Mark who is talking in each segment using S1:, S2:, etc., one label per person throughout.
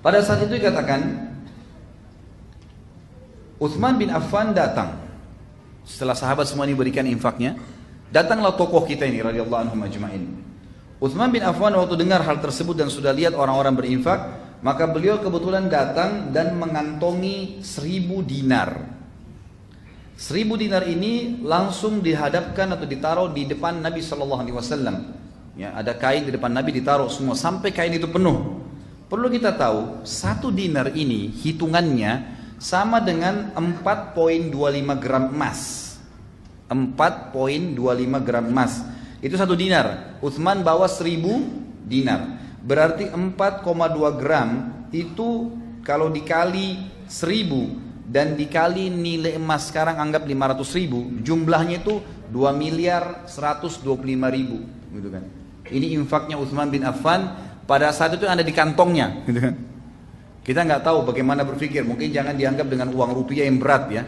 S1: Pada saat itu dikatakan Utsman bin Affan datang. Setelah sahabat semua ini berikan infaknya, datanglah tokoh kita ini radhiyallahu anhum ajma'in. Utsman bin Affan waktu dengar hal tersebut dan sudah lihat orang-orang berinfak, maka beliau kebetulan datang dan mengantongi 1000 dinar. 1000 dinar ini langsung dihadapkan atau ditaruh di depan Nabi SAW. Ya, ada kain di depan Nabi ditaruh semua sampai kain itu penuh. Perlu kita tahu, 1 dinar ini hitungannya sama dengan 4,25 gram emas. 4,25 gram emas. Itu 1 dinar. Utsman bawa 1000 dinar. Berarti 4,2 gram itu kalau dikali 1000 dan dikali nilai emas sekarang anggap 500.000, jumlahnya itu 2.125.000 gitu kan. Ini infaknya Utsman bin Affan. Pada saat itu ada di kantongnya, gitu kan. Kita nggak tahu bagaimana berpikir, mungkin jangan dianggap dengan uang rupiah yang berat ya.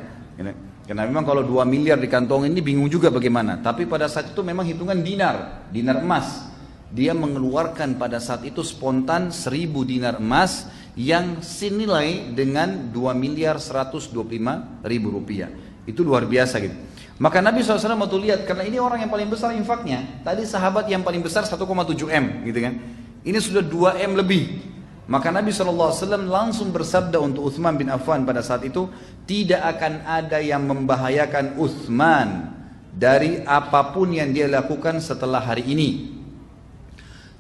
S1: Karena memang kalau 2 miliar di kantong ini bingung juga bagaimana. Tapi pada saat itu memang hitungan dinar emas. Dia mengeluarkan pada saat itu spontan 1000 dinar emas yang senilai dengan 2.125.000 rupiah. Itu luar biasa gitu. Maka Nabi SAW waktu lihat, karena ini orang yang paling besar infaknya. Tadi sahabat yang paling besar 1,7 M gitu kan. Ini sudah 2 M lebih. Maka Nabi SAW langsung bersabda untuk Utsman bin Affan pada saat itu, tidak akan ada yang membahayakan Utsman dari apapun yang dia lakukan setelah hari ini.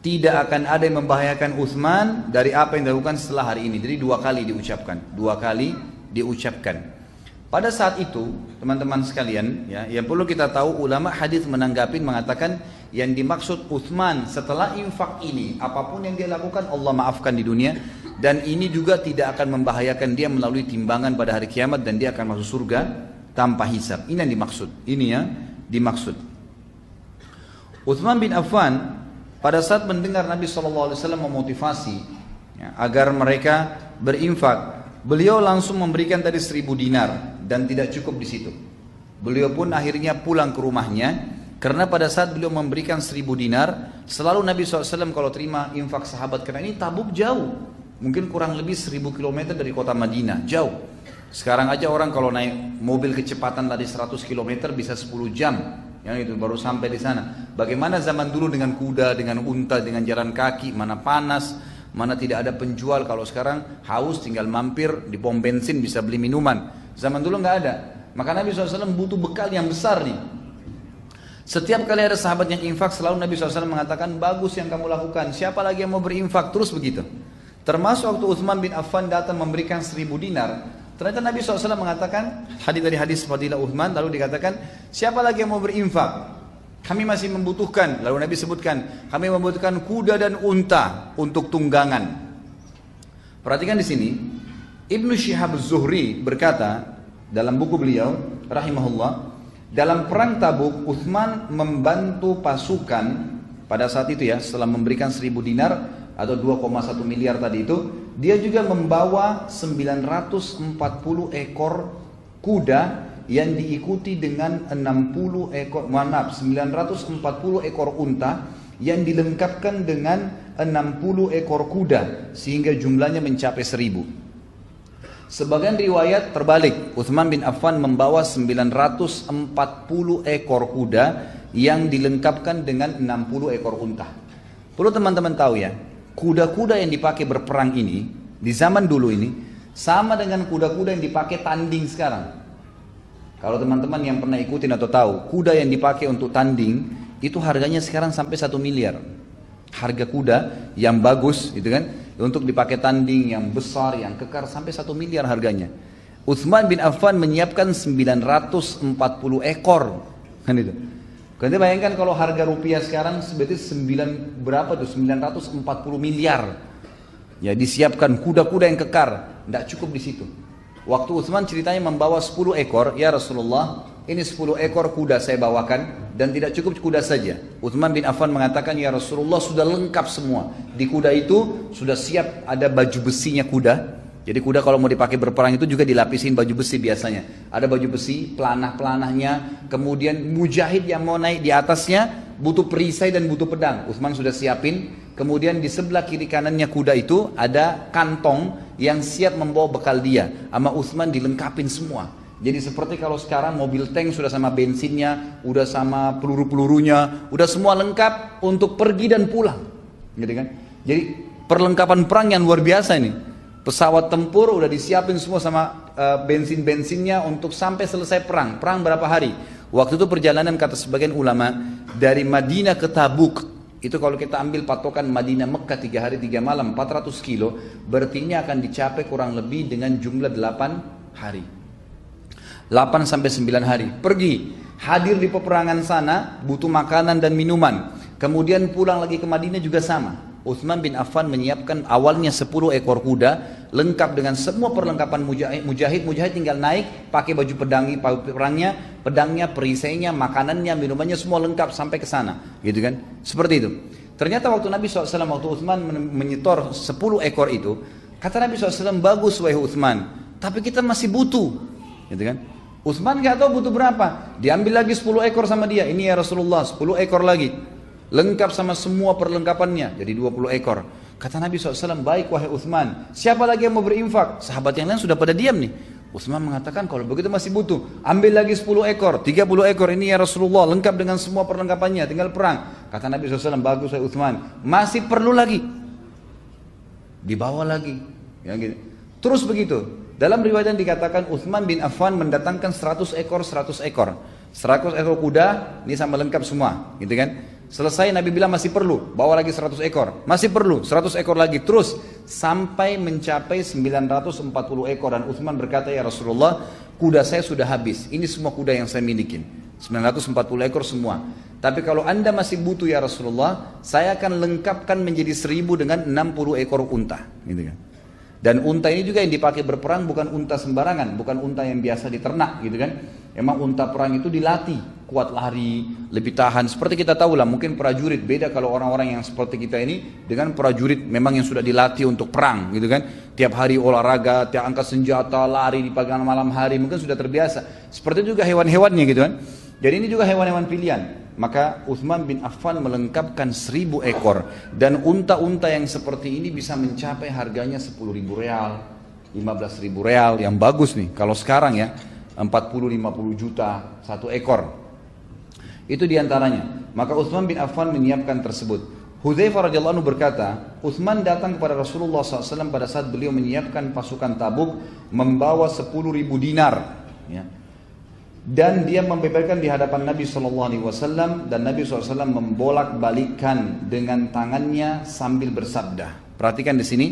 S1: Tidak akan ada yang membahayakan Utsman dari apa yang dilakukan setelah hari ini. Jadi 2 kali diucapkan. 2 kali diucapkan. Pada saat itu, teman-teman sekalian, ya, yang perlu kita tahu, ulama hadis menanggapi mengatakan yang dimaksud Utsman setelah infak ini, apapun yang dia lakukan Allah maafkan di dunia, dan ini juga tidak akan membahayakan dia melalui timbangan pada hari kiamat dan dia akan masuk surga tanpa hisab. Ini yang dimaksud. Ini yang dimaksud. Utsman bin Affan pada saat mendengar Nabi SAW memotivasi ya, agar mereka berinfak, beliau langsung memberikan tadi 1000 dinar dan tidak cukup di situ. Beliau pun akhirnya pulang ke rumahnya karena pada saat beliau memberikan 1000 dinar, selalu Nabi SAW kalau terima infak sahabat, karena ini Tabuk jauh, mungkin kurang lebih 1000 km dari kota Madinah, jauh. Sekarang aja orang kalau naik mobil kecepatan tadi 100 km bisa 10 jam, yang itu baru sampai di sana. Bagaimana zaman dulu dengan kuda, dengan unta, dengan jalan kaki, mana panas, mana tidak ada penjual. Kalau sekarang haus tinggal mampir di pom bensin bisa beli minuman. Zaman dulu nggak ada. Maka Nabi SAW butuh bekal yang besar nih. Setiap kali ada sahabat yang infak, selalu Nabi SAW mengatakan, bagus yang kamu lakukan, siapa lagi yang mau berinfak? Terus begitu. Termasuk waktu Utsman bin Affan datang memberikan 1000 dinar, ternyata Nabi SAW mengatakan, hadis dari hadis Fadilah Utsman, lalu dikatakan, siapa lagi yang mau berinfak? Kami masih membutuhkan. Lalu Nabi sebutkan, kami membutuhkan kuda dan unta untuk tunggangan. Perhatikan di sini, Ibnu Syihab Az-Zuhri berkata dalam buku beliau, rahimahullah, dalam perang Tabuk, Utsman membantu pasukan pada saat itu ya, setelah memberikan 1000 dinar atau 2,1 miliar tadi itu, dia juga membawa 940 ekor kuda yang diikuti dengan 940 ekor unta yang dilengkapkan dengan 60 ekor kuda sehingga jumlahnya mencapai 1000. Sebagian riwayat terbalik, Utsman bin Affan membawa 940 ekor kuda yang dilengkapkan dengan 60 ekor unta. Perlu teman-teman tahu ya, kuda-kuda yang dipakai berperang ini di zaman dulu ini sama dengan kuda-kuda yang dipakai tanding sekarang. Kalau teman-teman yang pernah ikutin atau tahu, kuda yang dipakai untuk tanding itu harganya sekarang sampai 1 miliar. Harga kuda yang bagus gitu kan, untuk dipakai tanding yang besar, yang kekar, sampai 1 miliar harganya. Utsman bin Affan menyiapkan 940 ekor, kan itu. Kalian bayangkan kalau harga rupiah sekarang berarti 940 miliar. Ya, disiapkan kuda-kuda yang kekar, tidak cukup di situ. Waktu Utsman ceritanya membawa 10 ekor, ya Rasulullah, ini 10 ekor kuda saya bawakan dan tidak cukup kuda saja. Utsman bin Affan mengatakan, ya Rasulullah, sudah lengkap semua. Di kuda itu sudah siap ada baju besinya kuda, Jadi kuda kalau mau dipakai berperang itu juga dilapisin baju besi biasanya. Ada baju besi, pelanah-pelanahnya, kemudian mujahid yang mau naik di atasnya butuh perisai dan butuh pedang. Utsman sudah siapin. Kemudian di sebelah kiri kanannya kuda itu ada kantong yang siap membawa bekal dia. Sama Utsman dilengkapin semua. Jadi seperti kalau sekarang mobil tank sudah sama bensinnya, udah sama peluru-pelurunya, udah semua lengkap untuk pergi dan pulang. Gitu kan? Jadi perlengkapan perang yang luar biasa ini. Pesawat tempur udah disiapin semua sama bensin-bensinnya untuk sampai selesai perang. Perang berapa hari? Waktu itu perjalanan kata sebagian ulama dari Madinah ke Tabuk. Itu kalau kita ambil patokan Madinah Mekah 3 hari 3 malam 400 kilo. Berarti ini akan dicapai kurang lebih dengan jumlah 8 hari. 8 sampai 9 hari. Pergi. Hadir di peperangan sana butuh makanan dan minuman. Kemudian pulang lagi ke Madinah juga sama. Utsman bin Affan menyiapkan awalnya 10 ekor kuda lengkap dengan semua perlengkapan mujahid tinggal naik pakai baju pedangnya, perisainya, makanannya, minumannya semua lengkap sampai ke sana, gitu kan? Seperti itu. Ternyata waktu Nabi SAW, waktu Utsman menyetor 10 ekor itu, kata Nabi SAW, bagus wahai Utsman, tapi kita masih butuh, gitu kan? Utsman nggak tahu butuh berapa, diambil lagi 10 ekor sama dia, ini ya Rasulullah 10 ekor lagi. Lengkap sama semua perlengkapannya, jadi 20 ekor. Kata Nabi SAW, baik wahai Utsman, siapa lagi yang mau berinfak? Sahabat yang lain sudah pada diam nih. Utsman mengatakan, kalau begitu masih butuh, ambil lagi 10 ekor, 30 ekor, ini ya Rasulullah, lengkap dengan semua perlengkapannya, tinggal perang. Kata Nabi SAW, bagus wahai Utsman, masih perlu lagi. Dibawa lagi. Ya, gitu. Terus begitu. Dalam riwayat yang dikatakan, Utsman bin Affan mendatangkan 100 ekor, 100 ekor. 100 ekor kuda, ini sama lengkap semua, gitu kan? Selesai Nabi bilang masih perlu, bawa lagi 100 ekor, masih perlu 100 ekor lagi, terus sampai mencapai 940 ekor. Dan Utsman berkata, ya Rasulullah, kuda saya sudah habis, ini semua kuda yang saya milikin, 940 ekor semua. Tapi kalau anda masih butuh ya Rasulullah, saya akan lengkapkan menjadi 1000 dengan 60 ekor unta, gitu kan? Dan unta ini juga yang dipakai berperang bukan unta sembarangan, bukan unta yang biasa diternak, gitu kan? Emang unta perang itu dilatih, kuat lari, lebih tahan. Seperti kita tahu lah, mungkin prajurit beda kalau orang-orang yang seperti kita ini dengan prajurit memang yang sudah dilatih untuk perang, gitu kan? Tiap hari olahraga, tiap angkat senjata, lari di pagi malam hari, mungkin sudah terbiasa. Seperti juga hewan-hewannya, gitu kan? Jadi ini juga hewan-hewan pilihan. Maka Utsman bin Affan melengkapkan 1000 ekor. Dan unta-unta yang seperti ini bisa mencapai harganya 10.000 real, 15.000 real, yang bagus nih. Kalau sekarang ya 40-50 juta satu ekor. Itu diantaranya. Maka Utsman bin Affan menyiapkan tersebut. Hudzaifah radhiyallahu anhu berkata, Utsman datang kepada Rasulullah SAW pada saat beliau menyiapkan pasukan Tabuk membawa 10.000 dinar. Ya. Dan dia membeberkan di hadapan Nabi SAW, dan Nabi SAW membolak-balikkan dengan tangannya sambil bersabda. Perhatikan di sini.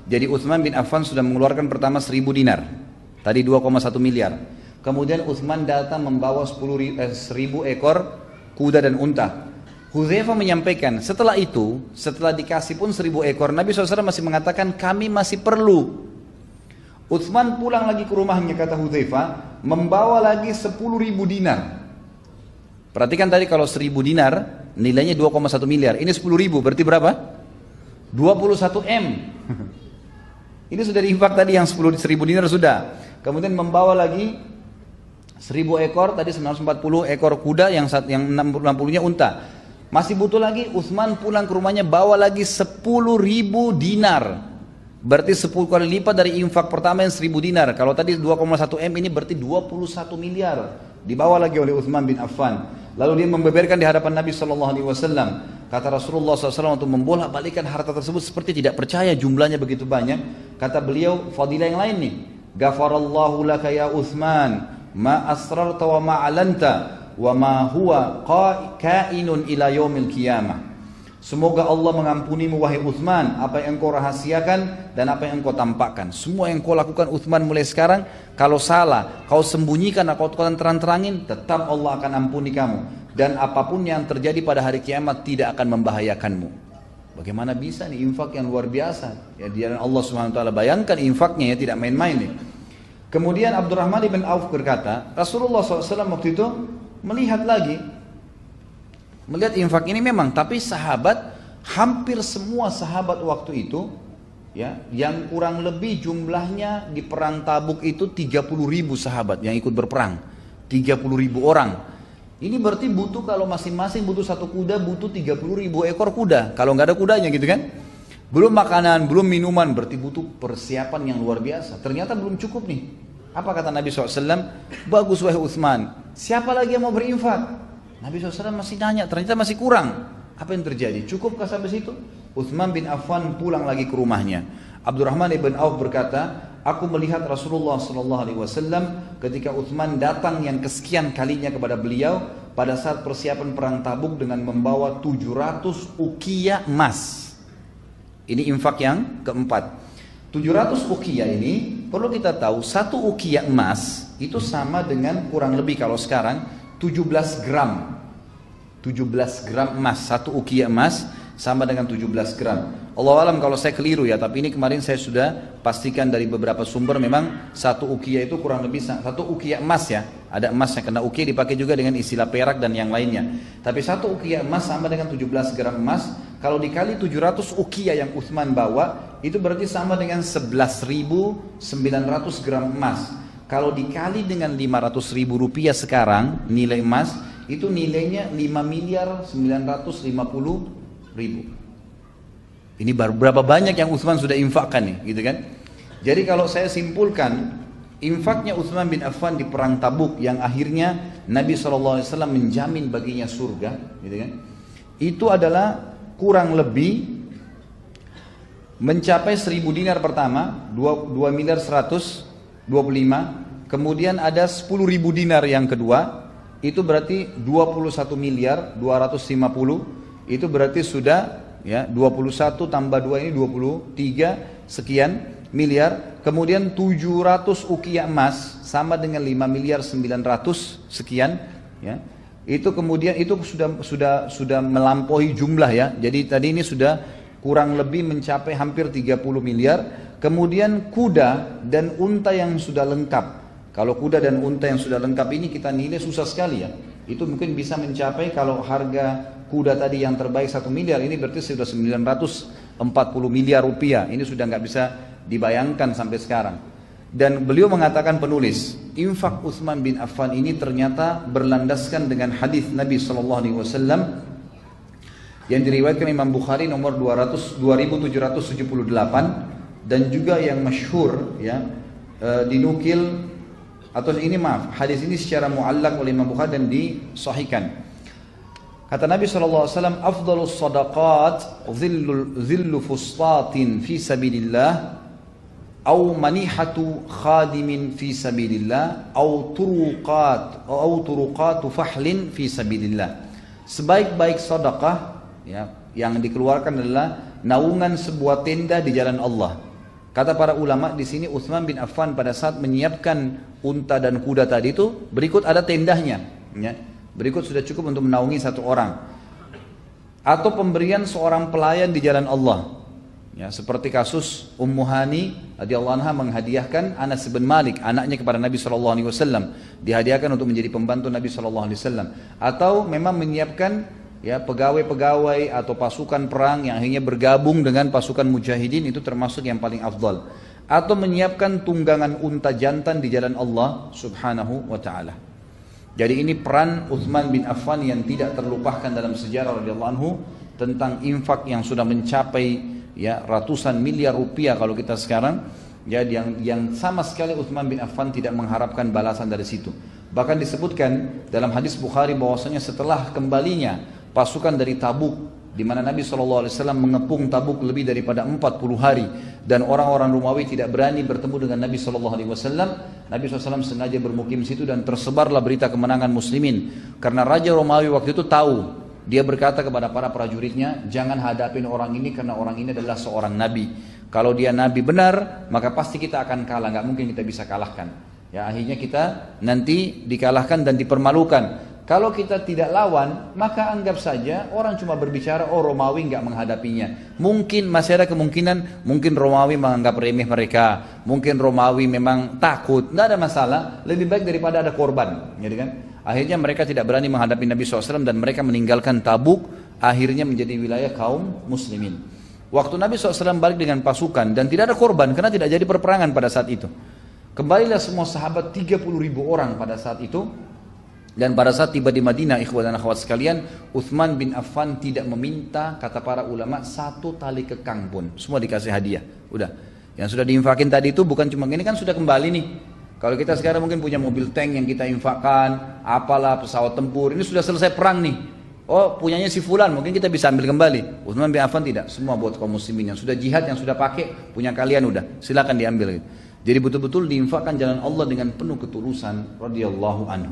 S1: Jadi Utsman bin Affan sudah mengeluarkan pertama 1000 dinar. Tadi 2,1 miliar. Kemudian Utsman datang membawa 1000 ekor kuda dan unta. Hudzaifah menyampaikan, setelah itu, setelah dikasih pun 1000 ekor, Nabi SAW masih mengatakan kami masih perlu. Utsman pulang lagi ke rumahnya, kata Hudzaifah, membawa lagi 10.000 dinar. Perhatikan tadi kalau 1.000 dinar nilainya 2,1 miliar. Ini 10.000 berarti berapa? 21 M. Ini sudah diinfak tadi yang 1.000 dinar sudah. Kemudian membawa lagi 1.000 ekor, tadi 940 ekor kuda, yang 60-nya unta. Masih butuh lagi, Utsman pulang ke rumahnya bawa lagi 10.000 dinar. Berarti 10 kali lipat dari infak pertama yang 1.000 dinar. Kalau tadi 2,1 M, ini berarti 21 miliar. Dibawa lagi oleh Utsman bin Affan. Lalu dia membeberkan di hadapan Nabi SAW. Kata Rasulullah SAW untuk membolak-balikan harta tersebut seperti tidak percaya jumlahnya begitu banyak. Kata beliau, fadilah yang lain nih. Ghafarallahu laka ya Utsman, ma asrarta wa ma alanta, wa ma huwa kainun ila yaumil qiyamah. Semoga Allah mengampunimu wahai Utsman, apa yang engkau rahasiakan dan apa yang engkau tampakkan. Semua yang kau lakukan Utsman mulai sekarang, kalau salah, kau sembunyikan atau kau terang-terangin, tetap Allah akan ampuni kamu. Dan apapun yang terjadi pada hari kiamat tidak akan membahayakanmu. Bagaimana bisa nih infak yang luar biasa? Ya di jalan Allah SWT, bayangkan infaknya ya, tidak main-main nih. Kemudian Abdurrahman bin Auf berkata, Rasulullah SAW waktu itu melihat infak ini memang, tapi sahabat, hampir semua sahabat waktu itu ya, yang kurang lebih jumlahnya di perang Tabuk itu 30.000 sahabat yang ikut berperang, 30.000 orang. Ini berarti butuh, kalau masing-masing butuh satu kuda, butuh 30.000 ekor kuda. Kalau nggak ada kudanya gitu kan, belum makanan, belum minuman, berarti butuh persiapan yang luar biasa. Ternyata belum cukup nih. Apa kata Nabi SAW? Bagus wahai Utsman, siapa lagi yang mau berinfak? Nabi SAW masih nanya, ternyata masih kurang. Apa yang terjadi? Cukupkah sampai situ? Utsman bin Affan pulang lagi ke rumahnya. Abdurrahman ibn Auf berkata, aku melihat Rasulullah SAW ketika Utsman datang yang kesekian kalinya kepada beliau pada saat persiapan perang Tabuk dengan membawa 700 ukiah emas. Ini infak yang keempat. 700 ukiah ini perlu kita tahu, satu ukiah emas itu sama dengan kurang lebih kalau sekarang 17 gram. 17 gram emas, satu ukiah emas sama dengan 17 gram. Allah alam kalau saya keliru ya, tapi ini kemarin saya sudah pastikan dari beberapa sumber, memang satu ukiah itu kurang lebih satu ukiah emas ya. Ada emasnya, karena ukiah dipakai juga dengan istilah perak dan yang lainnya. Tapi satu ukiah emas sama dengan 17 gram emas. Kalau dikali 700 ukiah yang Utsman bawa, itu berarti sama dengan 11.900 gram emas. Kalau dikali dengan 500.000 rupiah sekarang, nilai emas, itu nilainya 5.950.000. Ini berapa banyak yang Utsman sudah infakkan nih, gitu kan? Jadi kalau saya simpulkan, infaknya Utsman bin Affan di perang Tabuk yang akhirnya Nabi SAW menjamin baginya surga, gitu kan? Itu adalah kurang lebih mencapai 1.000 dinar pertama, 2.125.000, kemudian ada 10.000 dinar yang kedua, itu berarti 21.250.000, itu berarti sudah ya 21 tambah 2 ini 23 sekian miliar. Kemudian 700 ukiah emas sama dengan 5.900.000 sekian ya. Itu kemudian itu sudah melampaui jumlah ya. Jadi tadi ini sudah kurang lebih mencapai hampir 30 miliar. Kemudian kuda dan unta yang sudah lengkap. Kalau kuda dan unta yang sudah lengkap ini kita nilai susah sekali ya. Itu mungkin bisa mencapai, kalau harga kuda tadi yang terbaik 1 miliar, ini berarti sudah 940 miliar rupiah. Ini sudah nggak bisa dibayangkan sampai sekarang. Dan beliau mengatakan, penulis, infak Utsman bin Affan ini ternyata berlandaskan dengan hadis Nabi SAW yang diriwayatkan Imam Bukhari nomor 2778, dan juga yang masyhur ya, dinukil atau ini maaf, hadis ini secara muallak oleh Imam Bukhari dan disahihkan. Kata Nabi SAW, afdalus sadaqat zillu fustatin fi sabilillah, au manihatu khadimin fi sabilillah, au turuqatu fahlin fi sabilillah. Sebaik-baik sedekah ya, yang dikeluarkan adalah naungan sebuah tenda di jalan Allah. Kata para ulama di sini, Utsman bin Affan pada saat menyiapkan unta dan kuda tadi itu, berikut ada tendahnya ya. Berikut sudah cukup untuk menaungi satu orang. Atau pemberian seorang pelayan di jalan Allah. Ya, seperti kasus Ummu Hani radhiyallahu anha menghadiahkan Anas bin Malik, anaknya, kepada Nabi SAW. Dihadiahkan untuk menjadi pembantu Nabi SAW. Atau memang menyiapkan ya pegawai-pegawai atau pasukan perang yang akhirnya bergabung dengan pasukan mujahidin, itu termasuk yang paling afdal. Atau menyiapkan tunggangan unta jantan di jalan Allah Subhanahu wa ta'ala. Jadi ini peran Utsman bin Affan yang tidak terlupakan dalam sejarah radhiyallahu anhu, tentang infak yang sudah mencapai ya ratusan miliar rupiah kalau kita sekarang ya, yang sama sekali Utsman bin Affan tidak mengharapkan balasan dari situ. Bahkan disebutkan dalam hadis Bukhari bahwasanya setelah kembalinya pasukan dari Tabuk, di mana Nabi SAW mengepung Tabuk lebih daripada 40 hari, dan orang-orang Romawi tidak berani bertemu dengan Nabi SAW. Nabi SAW sengaja bermukim situ dan tersebarlah berita kemenangan muslimin, karena Raja Romawi waktu itu tahu. Dia berkata kepada para prajuritnya, jangan hadapin orang ini karena orang ini adalah seorang nabi. Kalau dia nabi benar, maka pasti kita akan kalah, nggak mungkin kita bisa kalahkan. Ya, akhirnya kita nanti dikalahkan dan dipermalukan. Kalau kita tidak lawan, maka anggap saja orang cuma berbicara, oh Romawi nggak menghadapinya. Mungkin masih ada kemungkinan, mungkin Romawi menganggap remeh mereka, mungkin Romawi memang takut, nggak ada masalah. Lebih baik daripada ada korban, gitu kan? Akhirnya mereka tidak berani menghadapi Nabi SAW dan mereka meninggalkan Tabuk, akhirnya menjadi wilayah kaum muslimin. Waktu Nabi SAW balik dengan pasukan dan tidak ada korban karena tidak jadi perperangan pada saat itu. Kembalilah semua sahabat 30.000 orang pada saat itu. Dan pada saat tiba di Madinah, ikhwan dan akhwat sekalian, Uthman bin Affan tidak meminta, kata para ulama, satu tali kekang pun. Semua dikasih hadiah. Udah. Yang sudah diinfakin tadi itu bukan cuma ini, kan sudah kembali nih. Kalau kita sekarang mungkin punya mobil tank yang kita infakkan, apalah pesawat tempur, ini sudah selesai perang nih. Oh, punyanya si fulan, mungkin kita bisa ambil kembali. Uthman bin Affan tidak, semua buat kaum muslimin yang sudah jihad, yang sudah pakai, punya kalian udah, silakan diambil. Jadi betul-betul diinfakkan jalan Allah dengan penuh ketulusan radhiyallahu anhu.